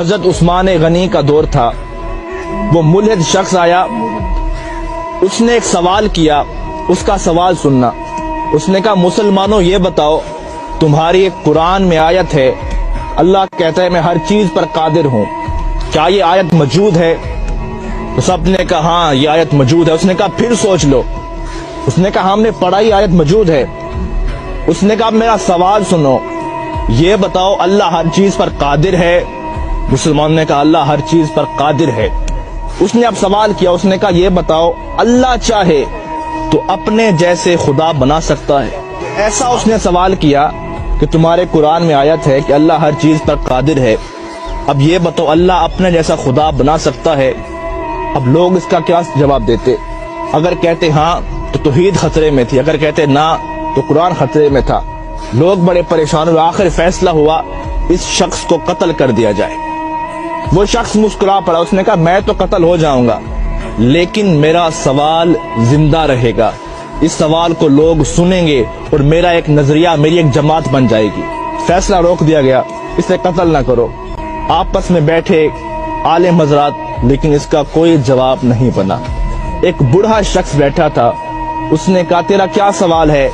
حضرت عثمان غنی کا دور تھا. وہ ملحد شخص آیا, اس نے ایک سوال کیا. اس کا سوال سننا. اس نے کہا مسلمانوں یہ بتاؤ, تمہاری ایک قرآن میں آیت ہے, اللہ کہتا ہے میں ہر چیز پر قادر ہوں, کیا یہ آیت موجود ہے؟ تو سب نے کہا ہاں یہ آیت موجود ہے. اس نے کہا پھر سوچ لو. اس نے کہا ہم نے پڑھا یہ آیت موجود ہے. اس نے کہا میرا سوال سنو, یہ بتاؤ اللہ ہر چیز پر قادر ہے؟ مسلمان نے کہا اللہ ہر چیز پر قادر ہے. اس نے اب سوال کیا. اس نے کہا یہ بتاؤ اللہ چاہے تو اپنے جیسے خدا بنا سکتا ہے؟ ایسا اس نے سوال کیا کہ تمہارے قرآن میں آیت ہے کہ اللہ ہر چیز پر قادر ہے, اب یہ بتاؤ اللہ اپنے جیسا خدا بنا سکتا ہے؟ اب لوگ اس کا کیا جواب دیتے؟ اگر کہتے ہاں تو توحید خطرے میں تھی, اگر کہتے نہ تو قرآن خطرے میں تھا. لوگ بڑے پریشان ہوئے. آخر فیصلہ ہوا اس شخص کو قتل کر دیا جائے. وہ شخص مسکرا پڑا. اس نے کہا میں تو قتل ہو جاؤں گا لیکن میرا سوال زندہ رہے گا, اس سوال کو لوگ سنیں گے اور میرا ایک نظریہ, میری ایک جماعت بن جائے گی. فیصلہ روک دیا گیا, اسے قتل نہ کرو. آپس میں بیٹھے عالم حضرات, لیکن اس کا کوئی جواب نہیں بنا. ایک بوڑھا شخص بیٹھا تھا. اس نے کہا تیرا کیا سوال ہے؟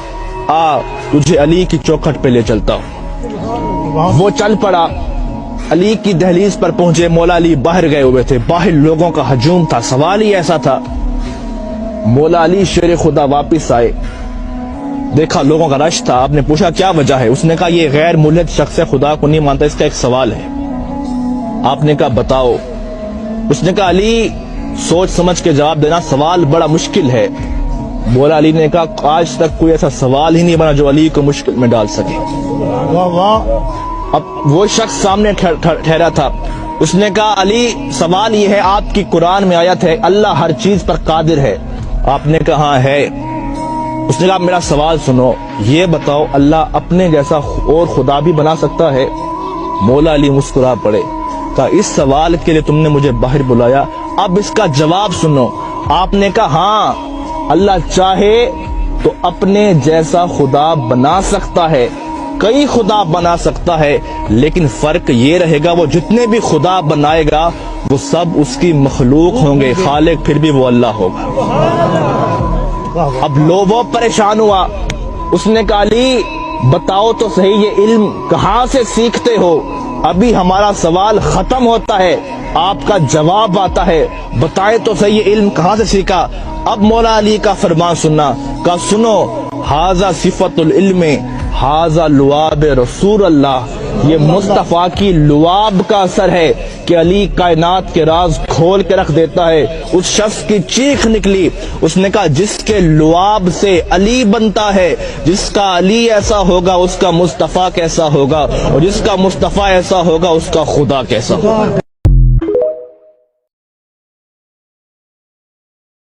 آ تجھے علی کی چوکھٹ پہ لے چلتا ہوں. وہ چل پڑا. علی کی دہلیز پر پہنچے. مولا علی باہر گئے ہوئے تھے, باہر لوگوں کا ہجوم تھا. سوال ہی ایسا تھا. مولا علی شیر خدا واپس آئے, دیکھا لوگوں کا رش تھا. آپ نے پوچھا کیا وجہ ہے؟ اس نے کہا یہ غیر ملحد شخص ہے, خدا کو نہیں مانتا, اس کا ایک سوال ہے. آپ نے کہا بتاؤ. اس نے کہا علی سوچ سمجھ کے جواب دینا, سوال بڑا مشکل ہے. مولا علی نے کہا آج تک کوئی ایسا سوال ہی نہیں بنا جو علی کو مشکل میں ڈال سکے. اب وہ شخص سامنے ٹھہرا تھا. اس نے کہا علی سوال یہ ہے, آپ کی قرآن میں آیت ہے اللہ ہر چیز پر قادر ہے. آپ نے کہا ہاں ہے. اس نے کہا میرا سوال سنو, یہ بتاؤ اللہ اپنے جیسا اور خدا بھی بنا سکتا ہے؟ مولا علی مسکرا پڑے. کہا اس سوال کے لیے تم نے مجھے باہر بلایا, اب اس کا جواب سنو. آپ نے کہا ہاں اللہ چاہے تو اپنے جیسا خدا بنا سکتا ہے, کئی خدا بنا سکتا ہے, لیکن فرق یہ رہے گا وہ جتنے بھی خدا بنائے گا وہ سب اس کی مخلوق ہوں گے, خالق پھر بھی وہ اللہ ہوگا. اب لوگوں پریشان ہوا. اس نے کہا علی بتاؤ تو صحیح یہ علم کہاں سے سیکھتے ہو؟ ابھی ہمارا سوال ختم ہوتا ہے, آپ کا جواب آتا ہے, بتائیں تو صحیح یہ علم کہاں سے سیکھا؟ اب مولا علی کا فرمان سننا. کہا سنو ھذا صفت العلم ھذا لعاب رسول اللہ, یہ مصطفیٰ کی لعاب کا اثر ہے کہ علی کائنات کے راز کھول کے رکھ دیتا ہے. اس شخص کی چیخ نکلی. اس نے کہا جس کے لعاب سے علی بنتا ہے, جس کا علی ایسا ہوگا اس کا مصطفیٰ کیسا ہوگا, اور جس کا مصطفیٰ ایسا ہوگا اس کا خدا کیسا ہوگا.